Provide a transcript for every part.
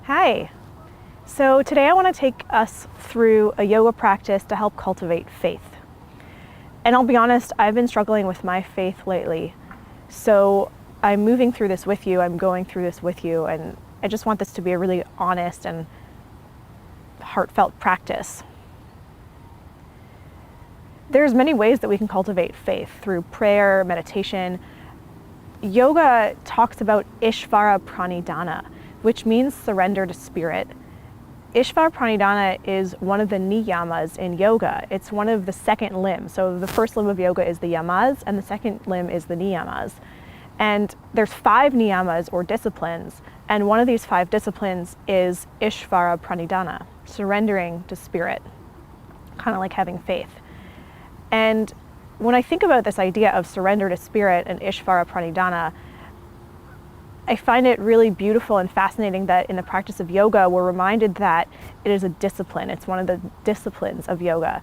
Hi. So today I want to take us through a yoga practice to help cultivate faith. And I'll be honest, I've been struggling with my faith lately. So I'm moving through this with you, I'm going through this with you, and I just want this to be a really honest and heartfelt practice. There's many ways that we can cultivate faith through prayer, meditation. Yoga talks about Ishvara Pranidhana, which means surrender to spirit. Ishvara Pranidhana is one of the niyamas in yoga. It's one of the second limbs. So the first limb of yoga is the yamas, and the second limb is the niyamas. And there's 5 niyamas or disciplines, and one of these 5 disciplines is Ishvara Pranidhana, surrendering to spirit, kind of like having faith. And when I think about this idea of surrender to spirit and Ishvara Pranidhana, I find it really beautiful and fascinating that in the practice of yoga, we're reminded that it is a discipline. It's one of the disciplines of yoga.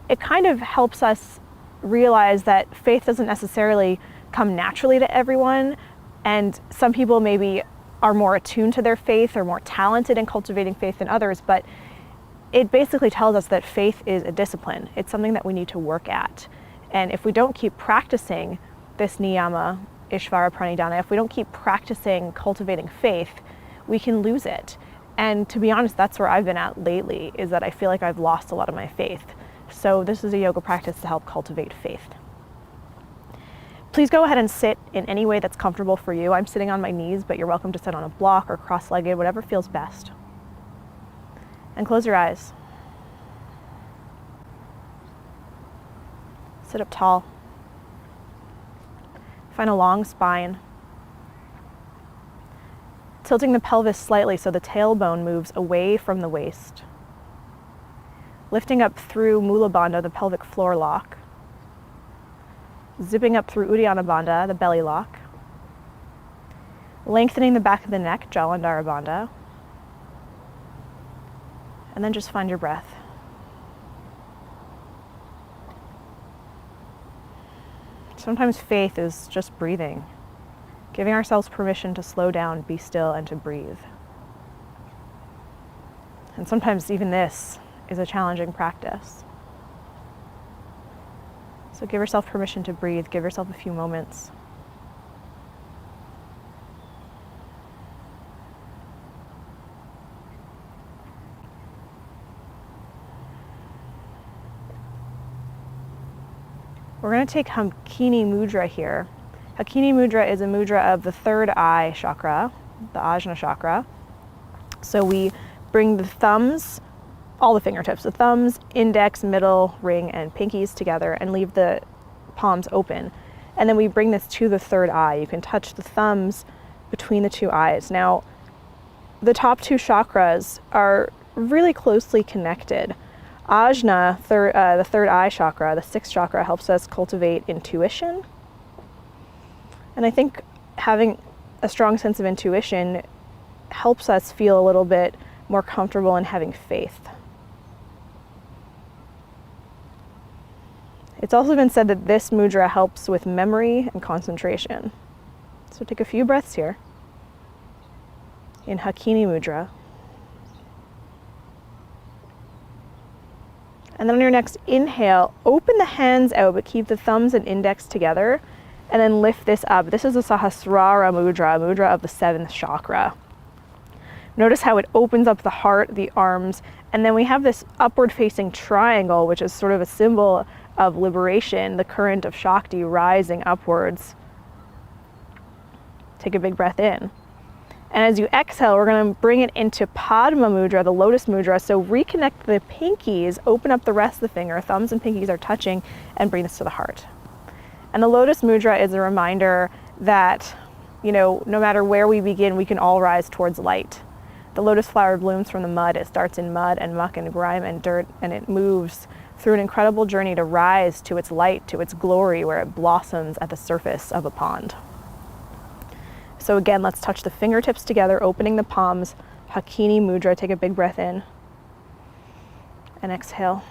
It kind of helps us realize that faith doesn't necessarily come naturally to everyone, and some people maybe are more attuned to their faith or more talented in cultivating faith than others, but it basically tells us that faith is a discipline. It's something that we need to work at. And if we don't keep practicing this niyama, Ishvara Pranidhana, if we don't keep practicing cultivating faith, we can lose it. And to be honest, that's where I've been at lately, is that I feel like I've lost a lot of my faith. So this is a yoga practice to help cultivate faith. Please go ahead and sit in any way that's comfortable for you. I'm sitting on my knees, but you're welcome to sit on a block or cross-legged, whatever feels best. And close your eyes. Sit up tall. Find a long spine. Tilting the pelvis slightly so the tailbone moves away from the waist. Lifting up through Mula Bandha, the pelvic floor lock. Zipping up through Uddiyana Bandha, the belly lock. Lengthening the back of the neck, Jalandhara Bandha. And then just find your breath. Sometimes faith is just breathing, giving ourselves permission to slow down, be still, and to breathe. And sometimes even this is a challenging practice. So give yourself permission to breathe, give yourself a few moments. We're going to take Hakini Mudra here. Hakini Mudra is a mudra of the third eye chakra, the Ajna chakra. So we bring the thumbs, all the fingertips, the thumbs, index, middle, ring, and pinkies together and leave the palms open. And then we bring this to the third eye. You can touch the thumbs between the 2 eyes. Now, the top 2 chakras are really closely connected. Ajna, the third eye chakra, the 6th chakra, helps us cultivate intuition. And I think having a strong sense of intuition helps us feel a little bit more comfortable in having faith. It's also been said that this mudra helps with memory and concentration. So take a few breaths here in Hakini Mudra. And then on your next inhale, open the hands out, but keep the thumbs and index together, and then lift this up. This is a Sahasrara Mudra, a mudra of the 7th chakra. Notice how it opens up the heart, the arms, and then we have this upward facing triangle, which is sort of a symbol of liberation, the current of Shakti rising upwards. Take a big breath in. And as you exhale, we're going to bring it into Padma Mudra, the lotus mudra. So reconnect the pinkies, open up the rest of the finger, thumbs and pinkies are touching, and bring this to the heart. And the lotus mudra is a reminder that, no matter where we begin, we can all rise towards light. The lotus flower blooms from the mud. It starts in mud and muck and grime and dirt, and it moves through an incredible journey to rise to its light, to its glory, where it blossoms at the surface of a pond. So again, let's touch the fingertips together, opening the palms, Hakini Mudra. Take a big breath in and exhale.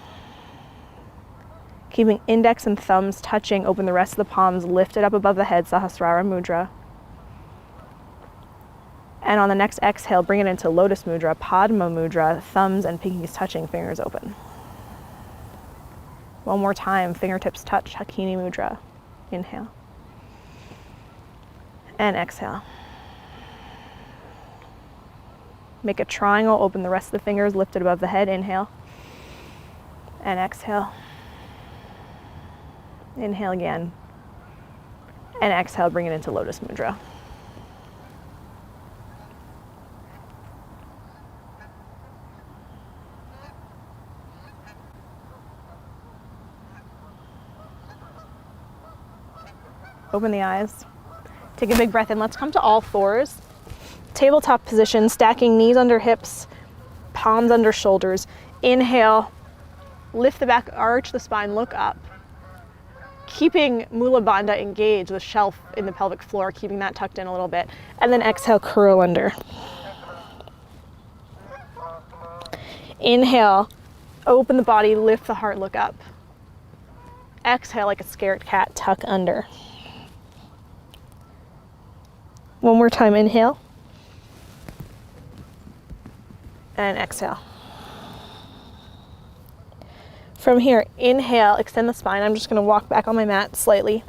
Keeping index and thumbs touching, open the rest of the palms, lift it up above the head, Sahasrara Mudra. And on the next exhale, bring it into Lotus Mudra, Padma Mudra, thumbs and pinkies touching, fingers open. One more time, fingertips touch, Hakini Mudra. Inhale. And exhale. Make a triangle, open the rest of the fingers, lift it above the head, inhale. And exhale. Inhale again. And exhale, bring it into Lotus Mudra. Open the eyes. Take a big breath in. Let's come to all fours. Tabletop position, stacking knees under hips, palms under shoulders. Inhale, lift the back, arch the spine, look up. Keeping Mula Bandha engaged, the shelf in the pelvic floor, keeping that tucked in a little bit. And then exhale, curl under. Inhale, open the body, lift the heart, look up. Exhale, like a scared cat, tuck under. One more time, inhale. And exhale. From here, inhale, extend the spine. I'm just gonna walk back on my mat slightly.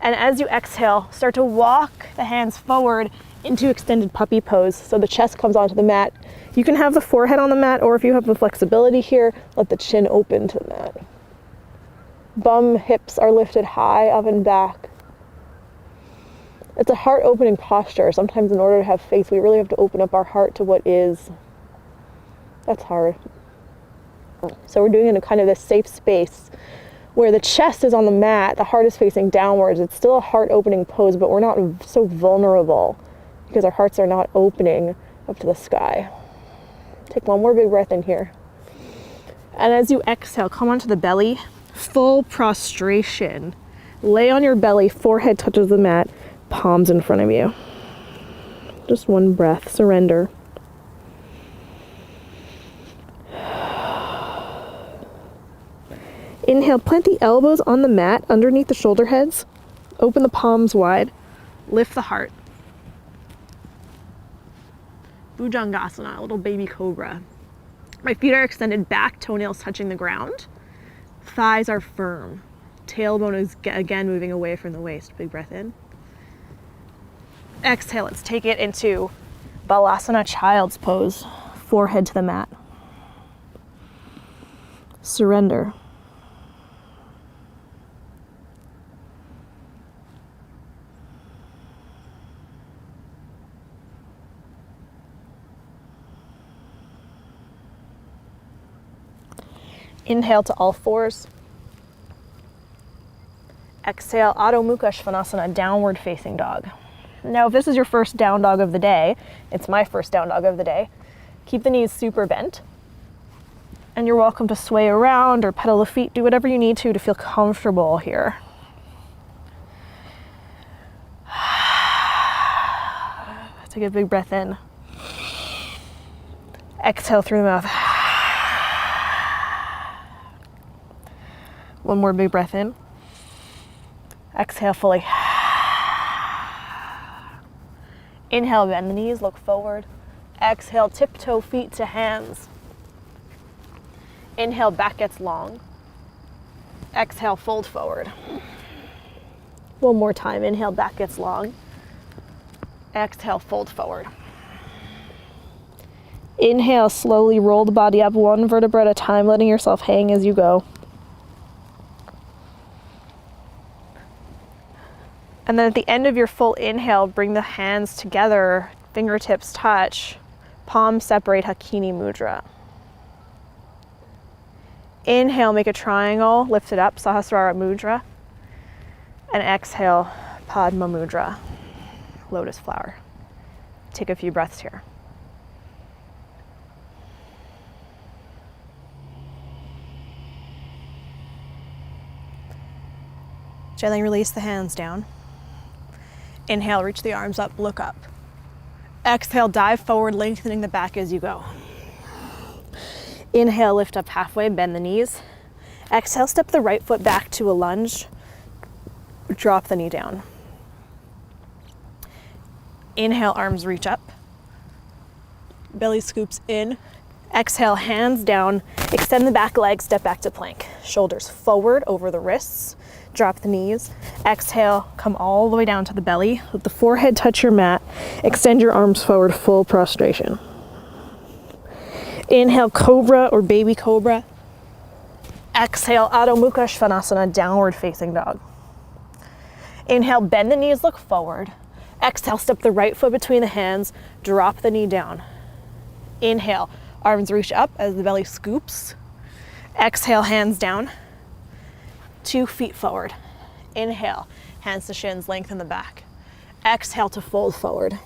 And as you exhale, start to walk the hands forward into extended puppy pose. So the chest comes onto the mat. You can have the forehead on the mat, or if you have the flexibility here, let the chin open to the mat. Bum, hips are lifted high up and back. It's a heart-opening posture. Sometimes in order to have faith, we really have to open up our heart to what is. That's hard. So we're doing it in kind of this safe space where the chest is on the mat, the heart is facing downwards. It's still a heart-opening pose, but we're not so vulnerable because our hearts are not opening up to the sky. Take one more big breath in here. And as you exhale, come onto the belly, full prostration. Lay on your belly, forehead touches the mat, palms in front of you. Just one breath, surrender. Inhale, plant the elbows on the mat underneath the shoulder heads. Open the palms wide. Lift the heart. Bhujangasana, a little baby cobra. My feet are extended back, toenails touching the ground. Thighs are firm. Tailbone is again moving away from the waist. Big breath in. Exhale, let's take it into Balasana, child's pose. Forehead to the mat. Surrender. Inhale to all fours. Exhale, Adho Mukha Svanasana, downward facing dog. Now, if this is your first down dog of the day, it's my first down dog of the day, keep the knees super bent. And you're welcome to sway around or pedal the feet, do whatever you need to feel comfortable here. Take a big breath in. Exhale through the mouth. One more big breath in. Exhale fully. Inhale, bend the knees, look forward. Exhale, tiptoe feet to hands. Inhale, back gets long. Exhale, fold forward. One more time, inhale, back gets long. Exhale, fold forward. Inhale, slowly roll the body up one vertebra at a time, letting yourself hang as you go. And then at the end of your full inhale, bring the hands together, fingertips touch, palms separate, Hakini Mudra. Inhale, make a triangle, lift it up, Sahasrara Mudra. And exhale, Padma Mudra, lotus flower. Take a few breaths here. Gently release the hands down. Inhale, reach the arms up, look up. Exhale, dive forward, lengthening the back as you go. Inhale, lift up halfway, bend the knees. Exhale, step the right foot back to a lunge. Drop the knee down. Inhale, arms reach up. belly scoops in. Exhale, hands down, extend the back leg, step back to plank. Shoulders forward over the wrists, drop the knees. Exhale, come all the way down to the belly. Let the forehead touch your mat. Extend your arms forward, full prostration. Inhale, cobra or baby cobra. Exhale, Adho Mukha Svanasana, downward facing dog. Inhale, bend the knees, look forward. Exhale, step the right foot between the hands, drop the knee down. Inhale, arms reach up as the belly scoops. Exhale, hands down. 2 feet forward. Inhale, hands to shins, lengthen the back. Exhale to fold forward.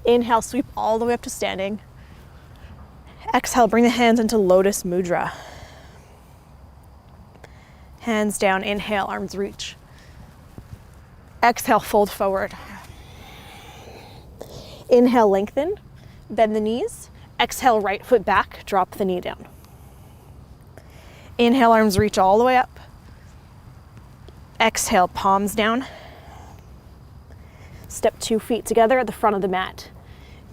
Inhale, sweep all the way up to standing. Exhale, bring the hands into lotus mudra. Hands down, inhale, arms reach. Exhale, fold forward. Inhale, lengthen, bend the knees. Exhale, right foot back, drop the knee down. Inhale, arms reach all the way up. Exhale, palms down. Step 2 feet together at the front of the mat.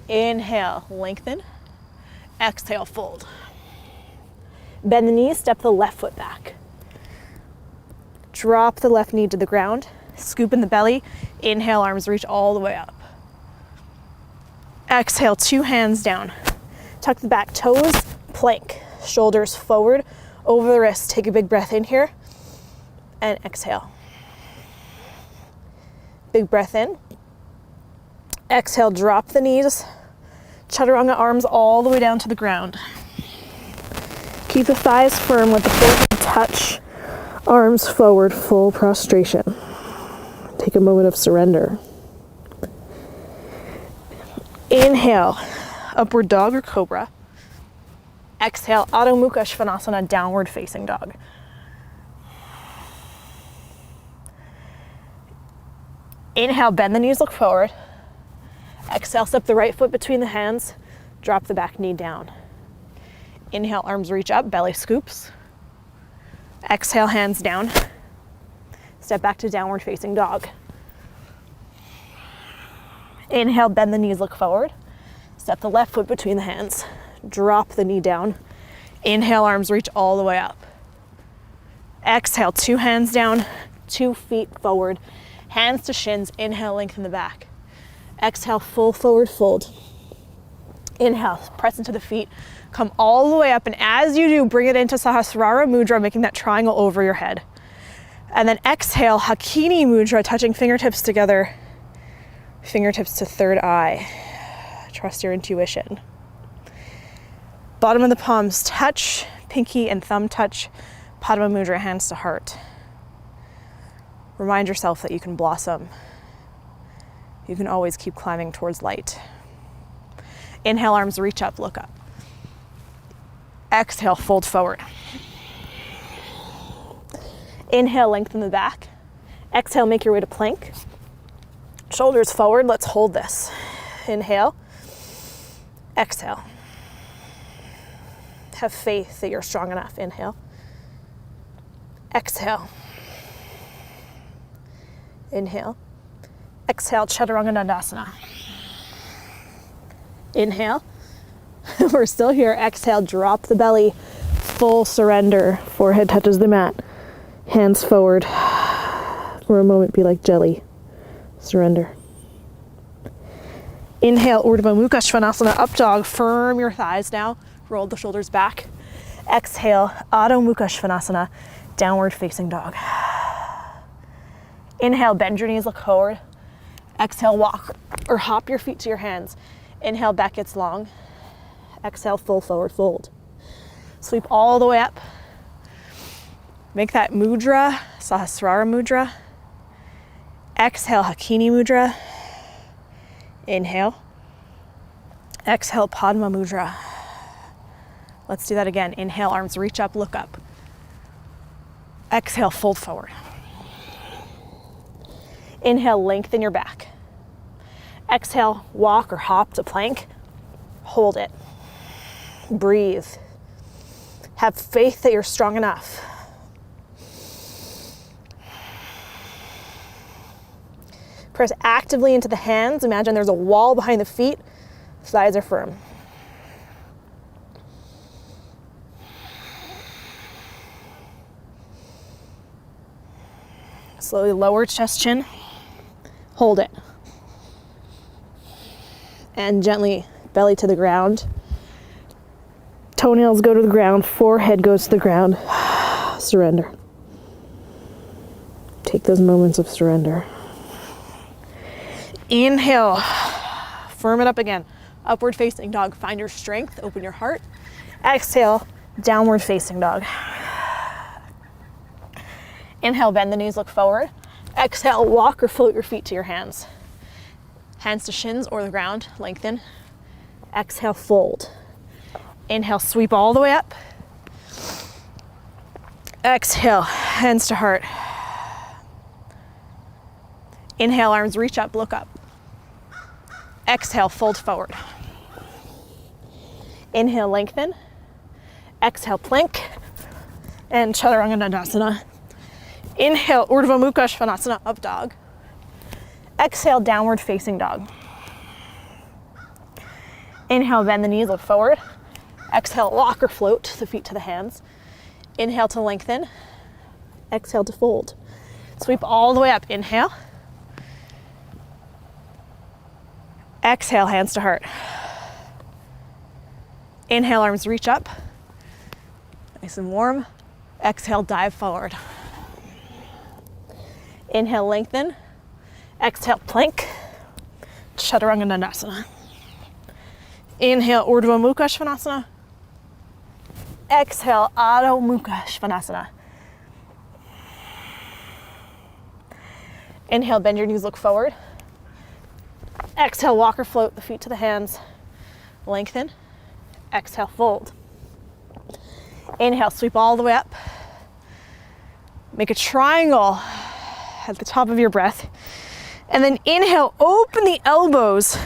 Inhale, lengthen. Exhale, fold. Bend the knees, step the left foot back. Drop the left knee to the ground. Scoop in the belly. Inhale, arms reach all the way up. Exhale, 2 hands down. Tuck the back toes, plank. Shoulders forward, over the wrists. Take a big breath in here. And exhale. Big breath in. Exhale, drop the knees. Chaturanga arms all the way down to the ground. Keep the thighs firm, let the forehead touch. Arms forward, full prostration. Take a moment of surrender. Inhale, upward dog or cobra. Exhale, Adho Mukha Svanasana, downward facing dog. Inhale, bend the knees, look forward. Exhale, step the right foot between the hands, drop the back knee down. Inhale, arms reach up, belly scoops. Exhale, hands down. Step back to downward facing dog. Inhale, bend the knees, look forward. Step the left foot between the hands, drop the knee down. Inhale, arms reach all the way up. Exhale, 2 hands down, 2 feet forward. Hands to shins, inhale, lengthen the back. Exhale, full forward fold. Inhale, press into the feet, come all the way up, and as you do, bring it into Sahasrara Mudra, making that triangle over your head. And then exhale, Hakini Mudra, touching fingertips together, fingertips to third eye. Trust your intuition. Bottom of the palms touch, pinky and thumb touch, Padma Mudra, hands to heart. Remind yourself that you can blossom. You can always keep climbing towards light. Inhale, arms reach up, look up. Exhale, fold forward. Inhale, lengthen the back. Exhale, make your way to plank. Shoulders forward, let's hold this. Inhale. Exhale. Have faith that you're strong enough. Inhale. Exhale. Inhale. Exhale, Chaturanga Dandasana. Inhale. We're still here. Exhale, drop the belly. Full surrender. Forehead touches the mat. Hands forward. For a moment, be like jelly. Surrender. Inhale, Urdhva Mukha Svanasana, up dog. Firm your thighs now. Roll the shoulders back. Exhale, Adho Mukha Svanasana, downward facing dog. Inhale, bend your knees, look forward. Exhale, walk or hop your feet to your hands. Inhale, back gets long. Exhale, full forward fold. Sweep all the way up. Make that mudra, Sahasrara Mudra. Exhale, Hakini Mudra. Inhale. Exhale, Padma Mudra. Let's do that again. Inhale, arms reach up, look up. Exhale, fold forward. Inhale, lengthen your back. Exhale, walk or hop to plank. Hold it. Breathe. Have faith that you're strong enough. Press actively into the hands. Imagine there's a wall behind the feet. Thighs are firm. Slowly lower chest, chin. Hold it. And gently belly to the ground. Toenails go to the ground, forehead goes to the ground. Surrender. Take those moments of surrender. Inhale. Firm it up again. Upward facing dog. Find your strength. Open your heart. Exhale. Downward facing dog. Inhale, bend the knees, look forward. Exhale, walk or float your feet to your hands. Hands to shins or the ground, lengthen. Exhale, fold. Inhale, sweep all the way up. Exhale, hands to heart. Inhale, arms reach up, look up. Exhale, fold forward. Inhale, lengthen. Exhale, plank. And Chaturanga Dandasana. Inhale, Urdhva Mukha Svanasana, up dog. Exhale, downward facing dog. Inhale, bend the knees, look forward. Exhale, lock or float the feet to the hands. Inhale to lengthen. Exhale to fold. Sweep all the way up. Inhale. Exhale, hands to heart. Inhale, arms reach up. Nice and warm. Exhale, dive forward. Inhale, lengthen. Exhale, plank. Chaturanga Dandasana. Inhale, Urdhva Mukha Svanasana. Exhale, Adho Mukha Svanasana. Inhale, bend your knees, look forward. Exhale, walk or float the feet to the hands. Lengthen. Exhale, fold. Inhale, sweep all the way up. Make a triangle at the top of your breath. And then inhale, open the elbows.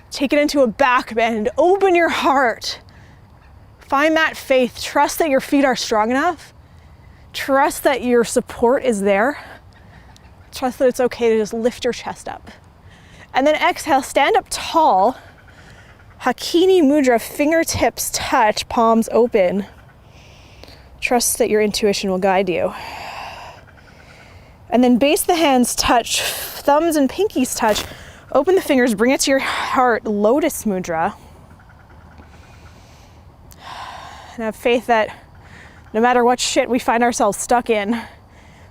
Take it into a back bend. Open your heart. Find that faith. Trust that your feet are strong enough. Trust that your support is there. Trust that it's okay to just lift your chest up. And then exhale, stand up tall. Hakini Mudra, fingertips touch, palms open. Trust that your intuition will guide you. And then base the hands touch, thumbs and pinkies touch. Open the fingers, bring it to your heart, Lotus Mudra. And have faith that no matter what shit we find ourselves stuck in,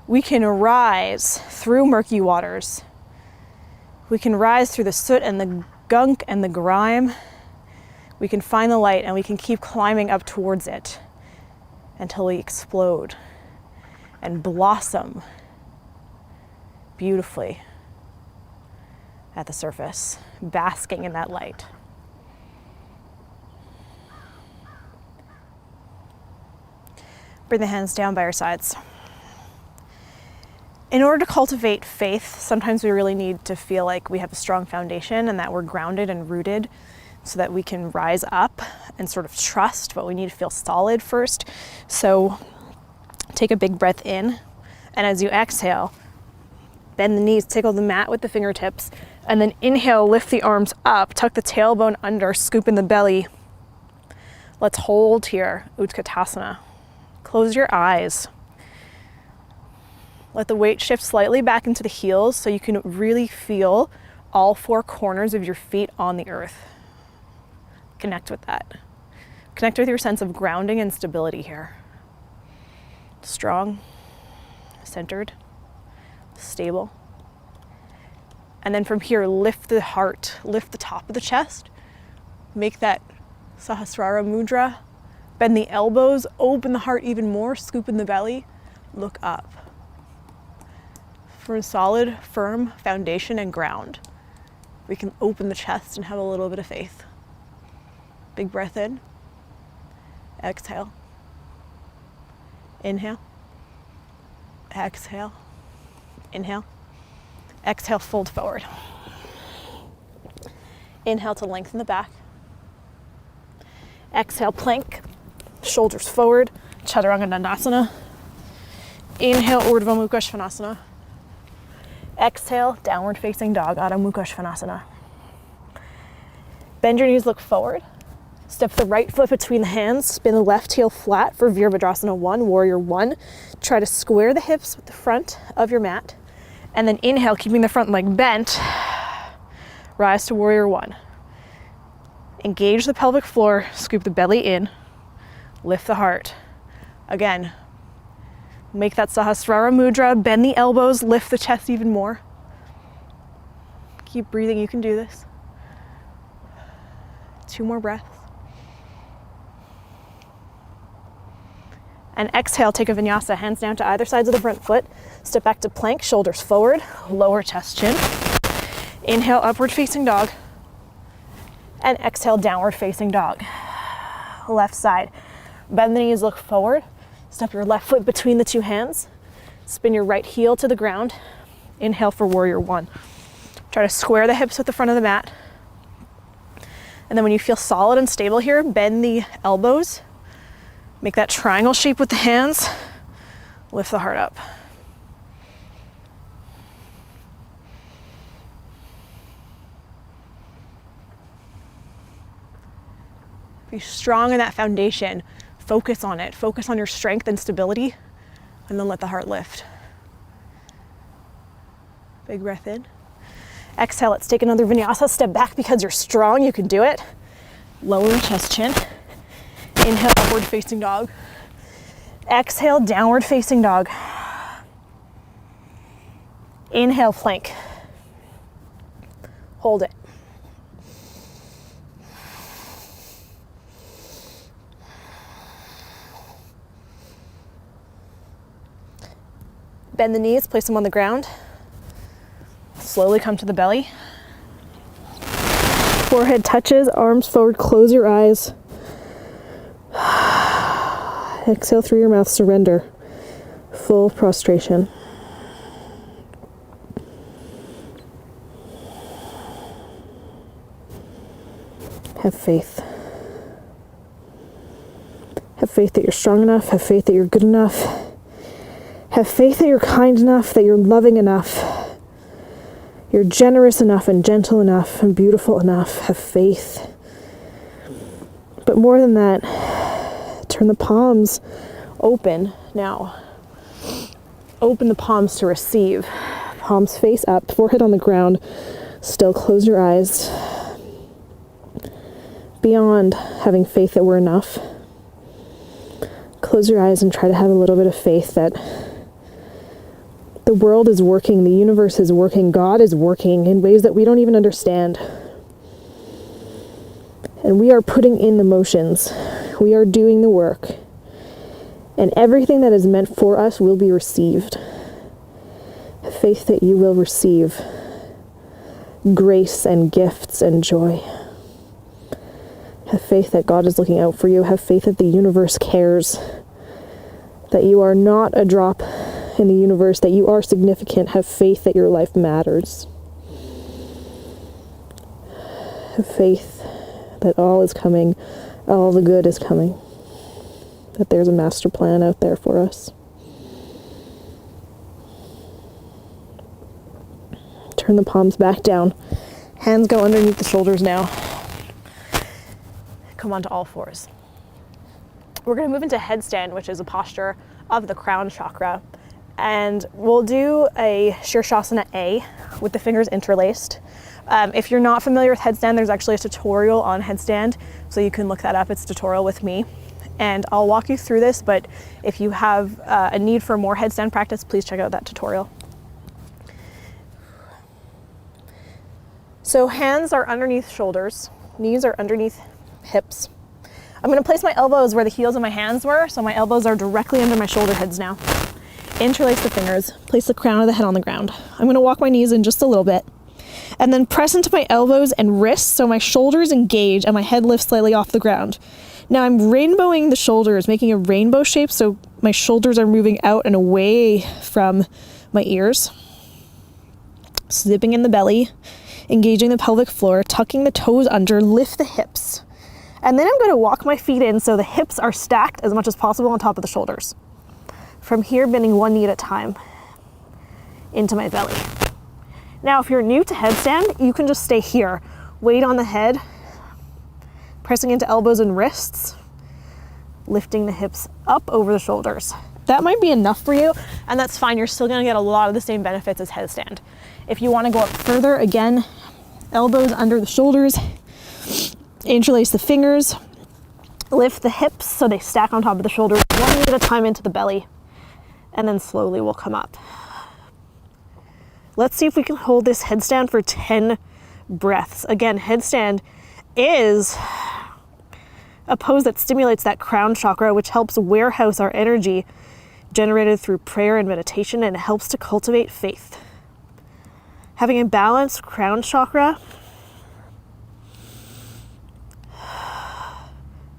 we can rise through murky waters. We can rise through the soot and the gunk and the grime. We can find the light and we can keep climbing up towards it until we explode and blossom beautifully at the surface, basking in that light. Bring the hands down by your sides. In order to cultivate faith, sometimes we really need to feel like we have a strong foundation and that we're grounded and rooted so that we can rise up and sort of trust, but we need to feel solid first. So take a big breath in, and as you exhale, bend the knees, tickle the mat with the fingertips, and then inhale, lift the arms up, tuck the tailbone under, scoop in the belly. Let's hold here, Utkatasana. Close your eyes. Let the weight shift slightly back into the heels so you can really feel all four corners of your feet on the earth. Connect with that. Connect with your sense of grounding and stability here. Strong, centered, stable. And then from here, lift the heart, lift the top of the chest. Make that Sahasrara Mudra. Bend the elbows, open the heart even more, scoop in the belly, look up. For a solid, firm foundation and ground, we can open the chest and have a little bit of faith. Big breath in. Exhale. Inhale. Exhale. Inhale. Exhale, fold forward. Inhale to lengthen the back. Exhale, plank. Shoulders forward. Chaturanga Dandasana. Inhale, Urdhva Mukha Svanasana. Exhale, downward facing dog, Adho Mukha Svanasana. Bend your knees, look forward. Step the right foot between the hands, spin the left heel flat for Virabhadrasana 1, Warrior 1. Try to square the hips with the front of your mat. And then inhale, keeping the front leg bent, rise to warrior one. Engage the pelvic floor, scoop the belly in, lift the heart. Again, make that Sahasrara mudra, bend the elbows, lift the chest even more. Keep breathing, you can do this. 2 more breaths. And exhale, take a vinyasa, hands down to either sides of the front foot. Step back to plank, shoulders forward, lower chest, chin. Inhale, upward facing dog. And exhale, downward facing dog. Left side. Bend the knees, look forward. Step your left foot between the 2 hands. Spin your right heel to the ground. Inhale for warrior one. Try to square the hips with the front of the mat. And then when you feel solid and stable here, bend the elbows. Make that triangle shape with the hands. Lift the heart up. Be strong in that foundation. Focus on it. Focus on your strength and stability, and then let the heart lift. Big breath in. Exhale, let's take another vinyasa. Step back because you're strong, you can do it. Lower chest, chin. Inhale, upward facing dog. Exhale, downward facing dog. Inhale, plank. Hold it. Bend the knees, place them on the ground. Slowly come to the belly. Forehead touches, arms forward, close your eyes. Exhale through your mouth, surrender. Full prostration. Have faith. Have faith that you're strong enough. Have faith that you're good enough. Have faith that you're kind enough, that you're loving enough. You're generous enough and gentle enough and beautiful enough. Have faith. But more than that, turn the palms open now. Open the palms to receive. Palms face up, forehead on the ground. Still close your eyes. Beyond having faith that we're enough, close your eyes and try to have a little bit of faith that the world is working, the universe is working, God is working in ways that we don't even understand. And we are putting in the motions. We are doing the work. And everything that is meant for us will be received. Have faith that you will receive grace and gifts and joy. Have faith that God is looking out for you. Have faith that the universe cares. That you are not a drop in the universe, that you are significant. Have faith that your life matters. Have faith that all is coming, all the good is coming, that there's a master plan out there for us. Turn the palms back down. Hands go underneath the shoulders now. Come onto all fours. We're going to move into headstand, which is a posture of the crown chakra. And we'll do a Shirshasana A with the fingers interlaced. If you're not familiar with headstand, there's actually a tutorial on headstand, so you can look that up. It's a tutorial with me. And I'll walk you through this, but if you have a need for more headstand practice, please check out that tutorial. So hands are underneath shoulders, knees are underneath hips. I'm going to place my elbows where the heels of my hands were, so my elbows are directly under my shoulder heads now. Interlace the fingers, place the crown of the head on the ground. I'm going to walk my knees in just a little bit, and then press into my elbows and wrists so my shoulders engage and my head lifts slightly off the ground. Now I'm rainbowing the shoulders, making a rainbow shape so my shoulders are moving out and away from my ears. Zipping in the belly, engaging the pelvic floor, tucking the toes under, lift the hips. And then I'm going to walk my feet in so the hips are stacked as much as possible on top of the shoulders. From here, bending one knee at a time into my belly. Now, if you're new to headstand, you can just stay here. Weight on the head, pressing into elbows and wrists, lifting the hips up over the shoulders. That might be enough for you, and that's fine. You're still gonna get a lot of the same benefits as headstand. If you wanna go up further, again, elbows under the shoulders, interlace the fingers, lift the hips so they stack on top of the shoulders, one at a time into the belly, and then slowly we'll come up. Let's see if we can hold this headstand for 10 breaths. Again, headstand is a pose that stimulates that crown chakra, which helps warehouse our energy generated through prayer and meditation, and it helps to cultivate faith. Having a balanced crown chakra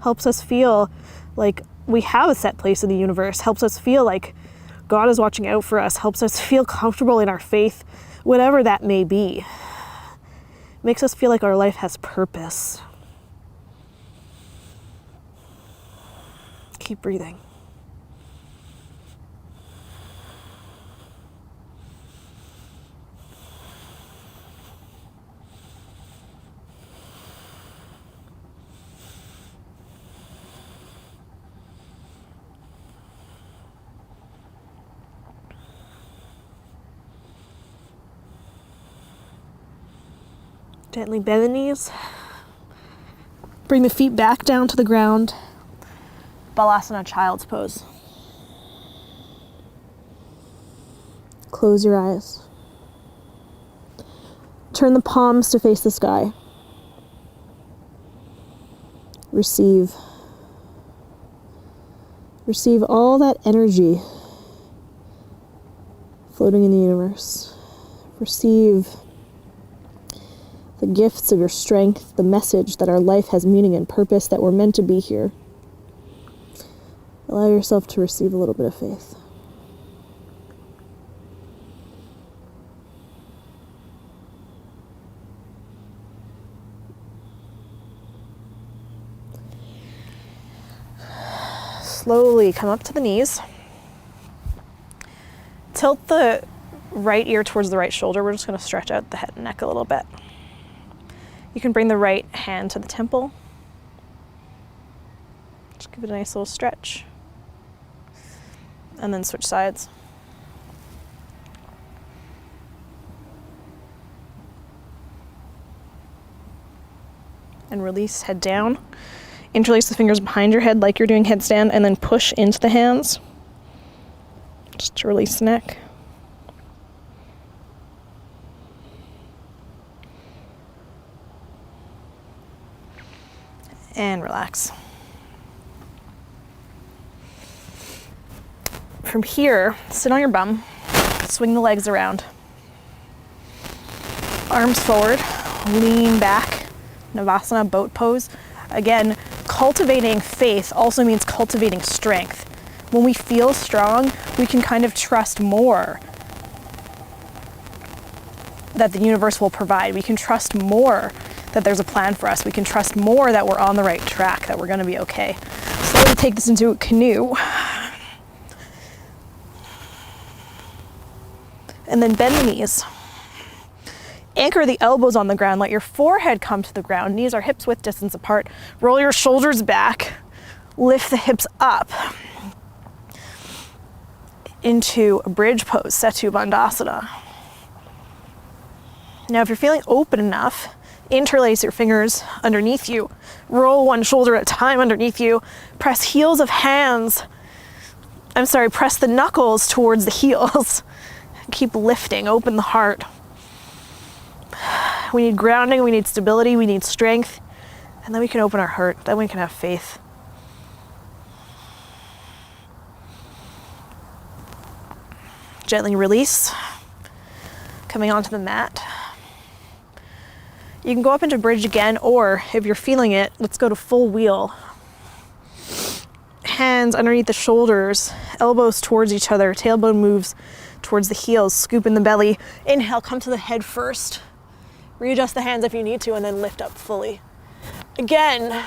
helps us feel like we have a set place in the universe, helps us feel like God is watching out for us, helps us feel comfortable in our faith, whatever that may be. Makes us feel like our life has purpose. Keep breathing. Gently bend the knees. Bring the feet back down to the ground. Balasana, child's pose. Close your eyes. Turn the palms to face the sky. Receive. Receive all that energy floating in the universe. Receive the gifts of your strength, the message that our life has meaning and purpose, that we're meant to be here. Allow yourself to receive a little bit of faith. Slowly come up to the knees. Tilt the right ear towards the right shoulder. We're just going to stretch out the head and neck a little bit. You can bring the right hand to the temple. Just give it a nice little stretch. And then switch sides. And release, head down. Interlace the fingers behind your head like you're doing headstand, and then push into the hands. Just to release the neck. And relax. From here, sit on your bum, swing the legs around. Arms forward, lean back, Navasana, boat pose. Again, cultivating faith also means cultivating strength. When we feel strong, we can kind of trust more that the universe will provide. We can trust more that there's a plan for us. We can trust more that we're on the right track, that we're gonna be okay. Slowly take this into a canoe. And then bend the knees. Anchor the elbows on the ground. Let your forehead come to the ground. Knees are hips width distance apart. Roll your shoulders back. Lift the hips up into a bridge pose, Setu Bandhasana. Now, if you're feeling open enough, interlace your fingers underneath you. Roll one shoulder at a time underneath you. Press press the knuckles towards the heels. Keep lifting, open the heart. We need grounding, we need stability, we need strength, and then we can open our heart, then we can have faith. Gently release, coming onto the mat. You can go up into bridge again, or if you're feeling it, let's go to full wheel. Hands underneath the shoulders, elbows towards each other, tailbone moves towards the heels, scoop in the belly. Inhale, come to the head first. Readjust the hands if you need to, and then lift up fully. Again,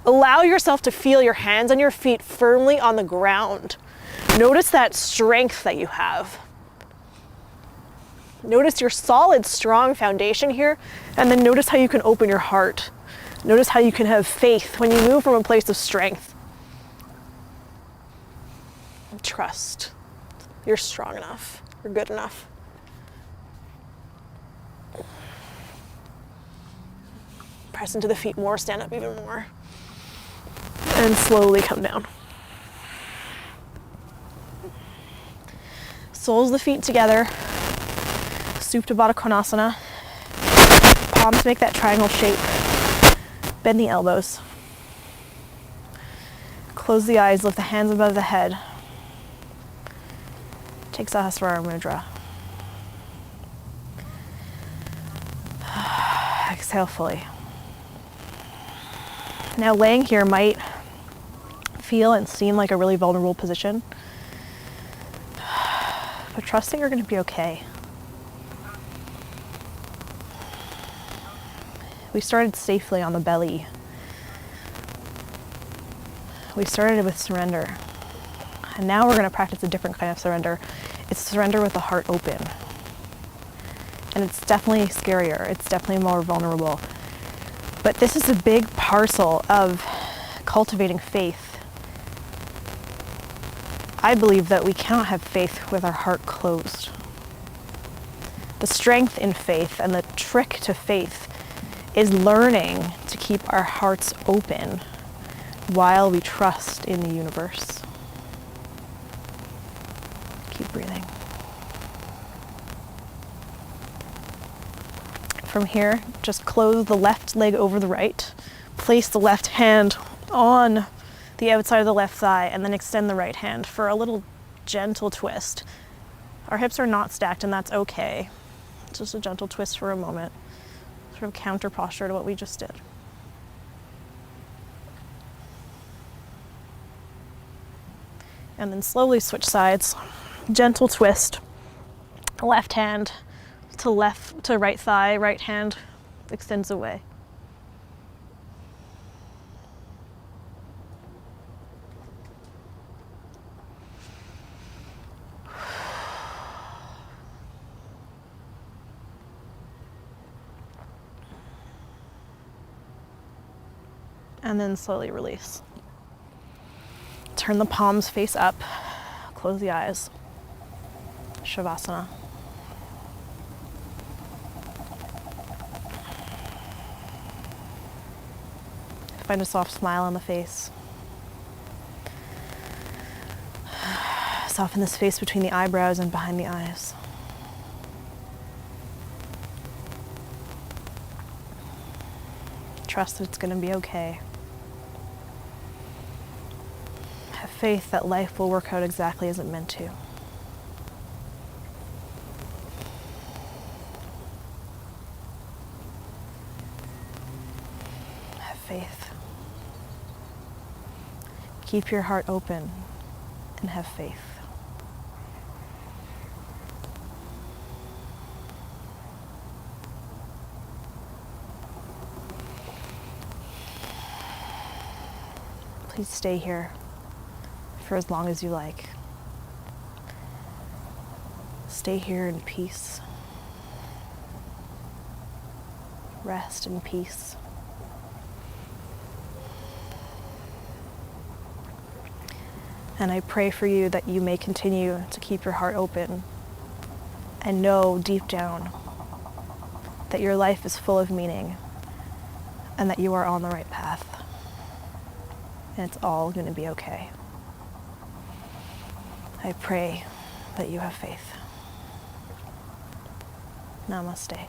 allow yourself to feel your hands and your feet firmly on the ground. Notice that strength that you have. Notice your solid, strong foundation here, and then notice how you can open your heart. Notice how you can have faith when you move from a place of strength. Trust. You're strong enough. You're good enough. Press into the feet more, stand up even more. And slowly come down. Soles of the feet together. Supta Baddha Konasana. Palms make that triangle shape. Bend the elbows. Close the eyes, lift the hands above the head. Take Sahasrara Mudra. Exhale fully. Now laying here might feel and seem like a really vulnerable position, but trust that you're going to be okay. We started safely on the belly. We started with surrender. And now we're going to practice a different kind of surrender. It's surrender with the heart open. And it's definitely scarier. It's definitely more vulnerable. But this is a big parcel of cultivating faith. I believe that we cannot have faith with our heart closed. The strength in faith and the trick to faith is learning to keep our hearts open while we trust in the universe. Keep breathing. From here, just close the left leg over the right. Place the left hand on the outside of the left thigh and then extend the right hand for a little gentle twist. Our hips are not stacked and that's okay. It's just a gentle twist for a moment. Sort of counter posture to what we just did. And then slowly switch sides. Gentle twist. Left hand to right thigh, right hand extends away. And then slowly release. Turn the palms face up, close the eyes. Shavasana. Find a soft smile on the face. Soften the space between the eyebrows and behind the eyes. Trust that it's going to be okay. Have faith that life will work out exactly as it meant to. Have faith. Keep your heart open and have faith. Please stay here for as long as you like. Stay here in peace. Rest in peace. And I pray for you that you may continue to keep your heart open and know deep down that your life is full of meaning and that you are on the right path. And it's all going to be okay. I pray that you have faith. Namaste.